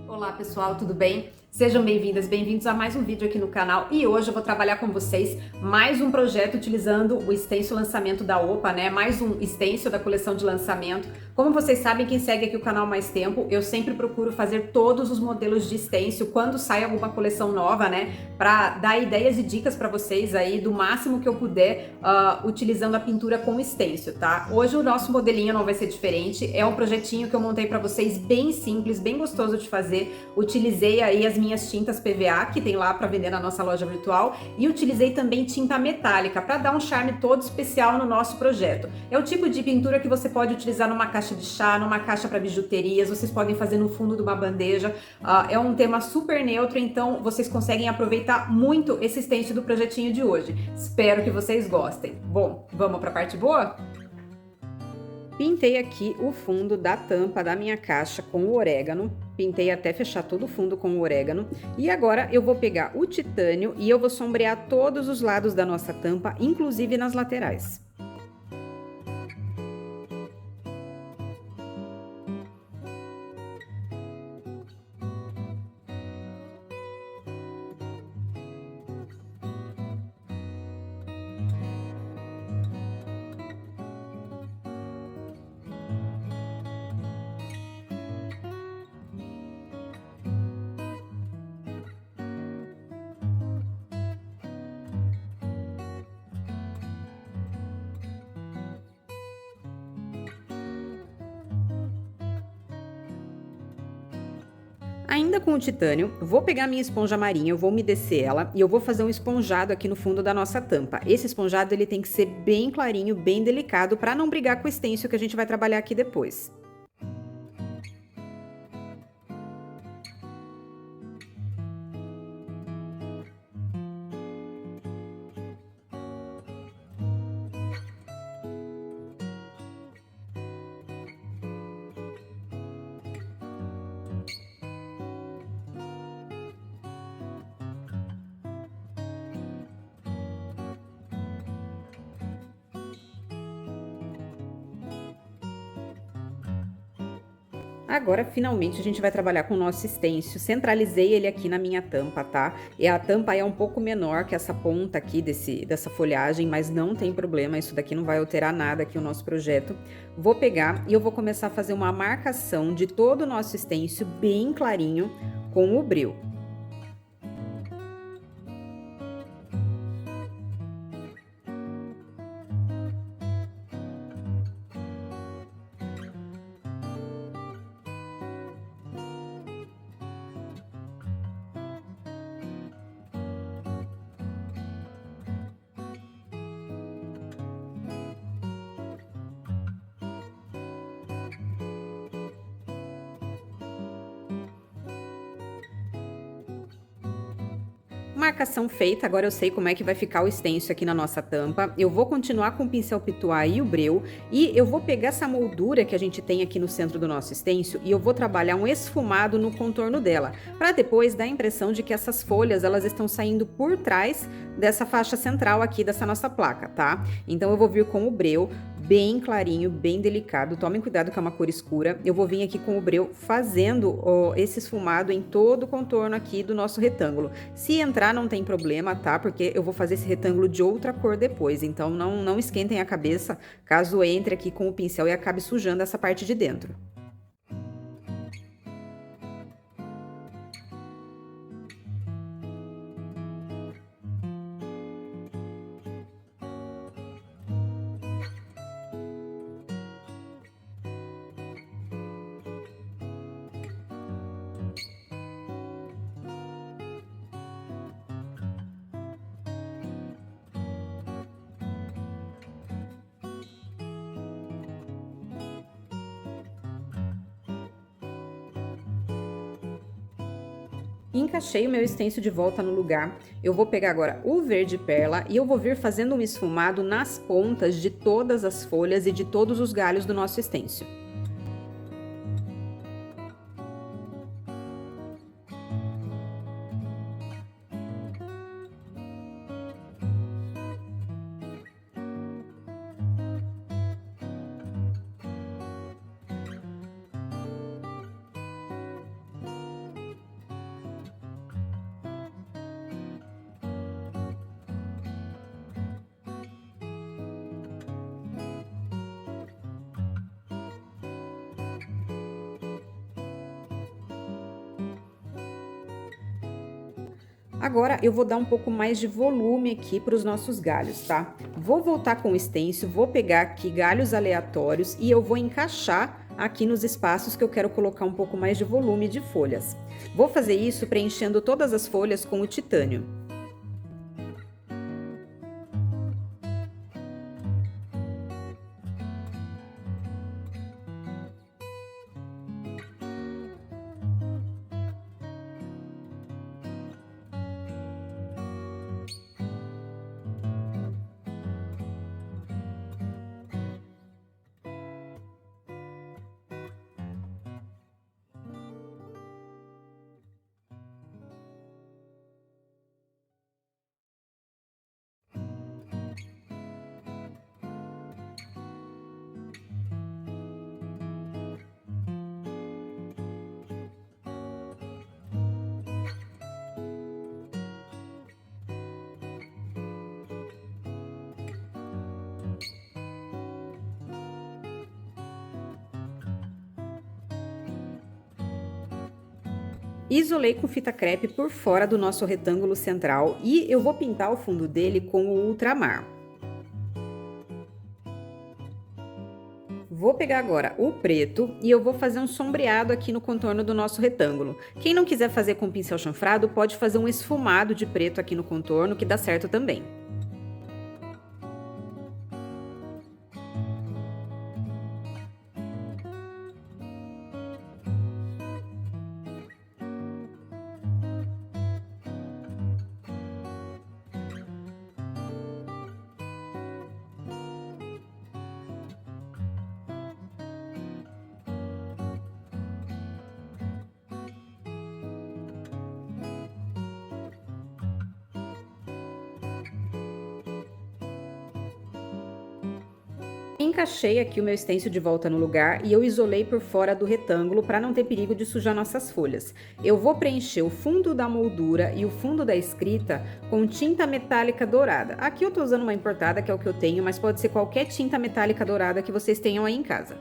Olá pessoal, tudo bem? Sejam bem-vindas, bem-vindos a mais um vídeo aqui no canal e hoje eu vou trabalhar com vocês mais um projeto utilizando o stencil lançamento da OPA, né? Mais um stencil da coleção de lançamento. Como vocês sabem, quem segue aqui o canal há mais tempo, eu sempre procuro fazer todos os modelos de stencil quando sai alguma coleção nova, né? Para dar ideias e dicas para vocês aí do máximo que eu puder utilizando a pintura com stencil, tá? Hoje o nosso modelinho não vai ser diferente, é um projetinho que eu montei para vocês bem simples, bem gostoso de fazer. Utilizei aí as minhas tintas PVA, que tem lá para vender na nossa loja virtual, e utilizei também tinta metálica para dar um charme todo especial no nosso projeto. É o tipo de pintura que você pode utilizar numa caixa de chá, numa caixa para bijuterias, vocês podem fazer no fundo de uma bandeja. É um tema super neutro, então vocês conseguem aproveitar muito esse stencil do projetinho de hoje. Espero que vocês gostem. Bom, vamos para a parte boa? Pintei aqui o fundo da tampa da minha caixa com o orégano, pintei até fechar todo o fundo com o orégano, e agora eu vou pegar o titânio e eu vou sombrear todos os lados da nossa tampa, inclusive nas laterais. Ainda com o titânio, vou pegar minha esponja marinha, eu vou umedecer ela e eu vou fazer um esponjado aqui no fundo da nossa tampa. Esse esponjado ele tem que ser bem clarinho, bem delicado, para não brigar com o stencil que a gente vai trabalhar aqui depois. Agora, finalmente, a gente vai trabalhar com o nosso stencil. Centralizei ele aqui na minha tampa, tá? E a tampa é um pouco menor que essa ponta aqui dessa folhagem, mas não tem problema, isso daqui não vai alterar nada aqui o nosso projeto. Vou pegar e eu vou começar a fazer uma marcação de todo o nosso stencil bem clarinho com o breu. Marcação feita, agora eu sei como é que vai ficar o stencil aqui na nossa tampa. Eu vou continuar com o pincel pituá e o breu e eu vou pegar essa moldura que a gente tem aqui no centro do nosso stencil e eu vou trabalhar um esfumado no contorno dela, para depois dar a impressão de que essas folhas elas estão saindo por trás dessa faixa central aqui dessa nossa placa, tá? Então eu vou vir com o breu bem clarinho, bem delicado. Tomem cuidado que é uma cor escura. Eu vou vir aqui com o breu fazendo esse esfumado em todo o contorno aqui do nosso retângulo. Se entrar não tem problema, tá? Porque eu vou fazer esse retângulo de outra cor depois, então não esquentem a cabeça caso entre aqui com o pincel e acabe sujando essa parte de dentro. Encaixei o meu stencil de volta no lugar. Eu vou pegar agora o verde perla e eu vou vir fazendo um esfumado nas pontas de todas as folhas e de todos os galhos do nosso stencil. Agora eu vou dar um pouco mais de volume aqui para os nossos galhos, tá? Vou voltar com o stencil, vou pegar aqui galhos aleatórios e eu vou encaixar aqui nos espaços que eu quero colocar um pouco mais de volume de folhas. Vou fazer isso preenchendo todas as folhas com o titânio. Isolei com fita crepe por fora do nosso retângulo central e eu vou pintar o fundo dele com o ultramar. Vou pegar agora o preto e eu vou fazer um sombreado aqui no contorno do nosso retângulo. Quem não quiser fazer com pincel chanfrado, pode fazer um esfumado de preto aqui no contorno, que dá certo também. Encaixei aqui o meu stencil de volta no lugar e eu isolei por fora do retângulo para não ter perigo de sujar nossas folhas. Eu vou preencher o fundo da moldura e o fundo da escrita com tinta metálica dourada. Aqui eu tô usando uma importada, que é o que eu tenho, mas pode ser qualquer tinta metálica dourada que vocês tenham aí em casa.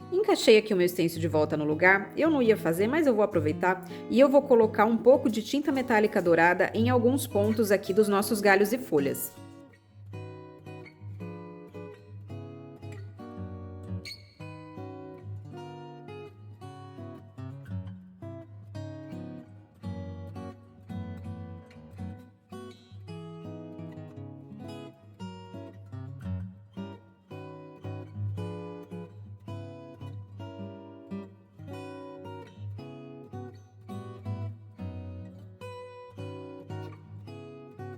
Encaixei aqui o meu stencil de volta no lugar, eu não ia fazer, mas eu vou aproveitar e eu vou colocar um pouco de tinta metálica dourada em alguns pontos aqui dos nossos galhos e folhas.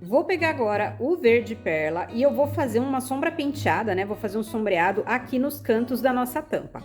Vou pegar agora o verde perla e eu vou fazer uma sombra penteada, né? Vou fazer um sombreado aqui nos cantos da nossa tampa.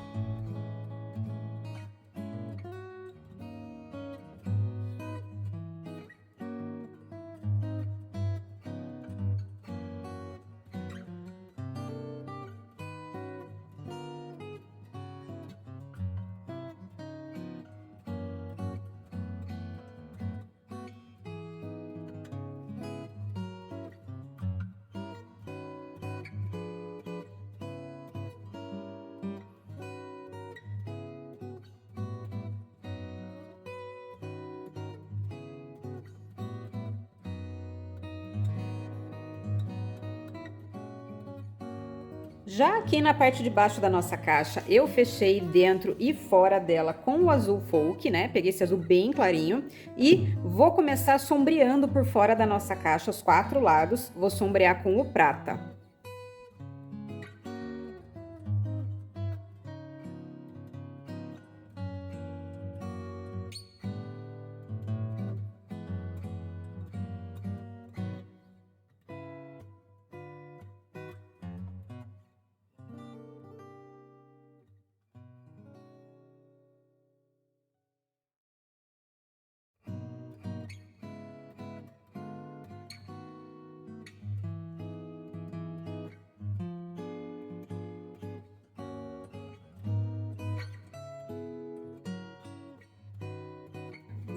Já aqui na parte de baixo da nossa caixa, eu fechei dentro e fora dela com o azul folk, né? Peguei esse azul bem clarinho e vou começar sombreando por fora da nossa caixa os 4 lados. Vou sombrear com o prata.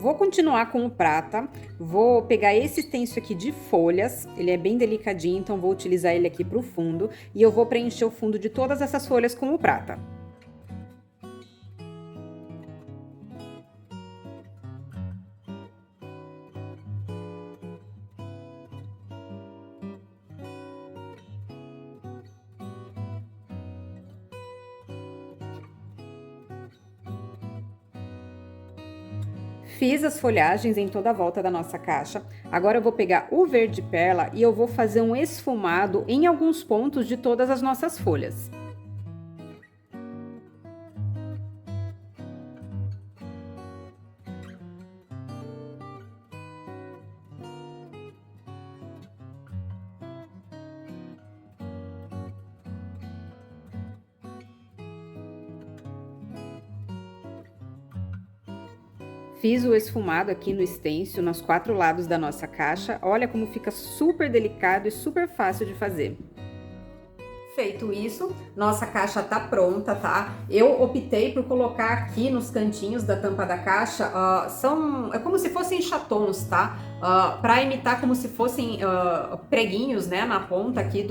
Vou continuar com o prata, vou pegar esse stencil aqui de folhas, ele é bem delicadinho, então vou utilizar ele aqui para o fundo, e eu vou preencher o fundo de todas essas folhas com o prata. Fiz as folhagens em toda a volta da nossa caixa. Agora eu vou pegar o verde perla e eu vou fazer um esfumado em alguns pontos de todas as nossas folhas. Fiz o esfumado aqui no stencil, nos 4 lados da nossa caixa. Olha como fica super delicado e super fácil de fazer. Feito isso, nossa caixa tá pronta, tá? Eu optei por colocar aqui nos cantinhos da tampa da caixa, é como se fossem chatons, tá? Para imitar como se fossem preguinhos, né, na ponta aqui,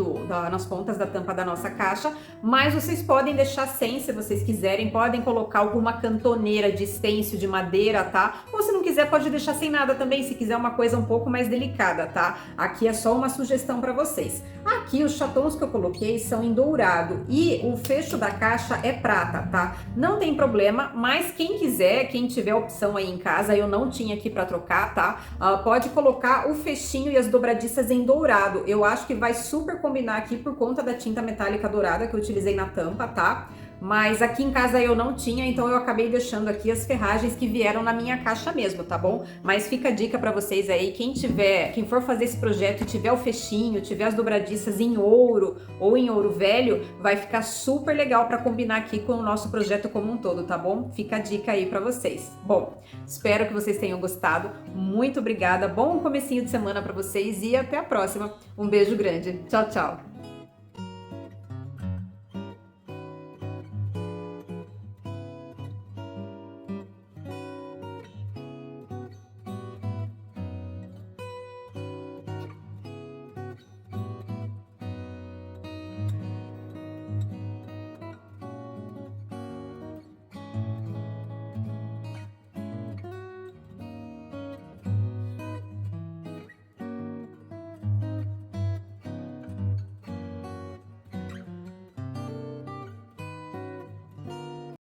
nas pontas da tampa da nossa caixa, mas vocês podem deixar sem, se vocês quiserem, podem colocar alguma cantoneira de stencil de madeira, tá? Ou se não quiser, pode deixar sem nada também, se quiser uma coisa um pouco mais delicada, tá? Aqui é só uma sugestão para vocês. Aqui os chatons que eu coloquei são em dourado e o fecho da caixa é prata, tá? Não tem problema, mas quem quiser, quem tiver opção aí em casa, eu não tinha aqui para trocar, tá? Pode colocar o fechinho e as dobradiças em dourado. Eu acho que vai super combinar aqui por conta da tinta metálica dourada que eu utilizei na tampa, tá? Mas aqui em casa eu não tinha, então eu acabei deixando aqui as ferragens que vieram na minha caixa mesmo, tá bom? Mas fica a dica pra vocês aí, quem for fazer esse projeto e tiver o fechinho, tiver as dobradiças em ouro ou em ouro velho, vai ficar super legal pra combinar aqui com o nosso projeto como um todo, tá bom? Fica a dica aí pra vocês. Bom, espero que vocês tenham gostado. Muito obrigada, bom comecinho de semana pra vocês e até a próxima. Um beijo grande. Tchau, tchau!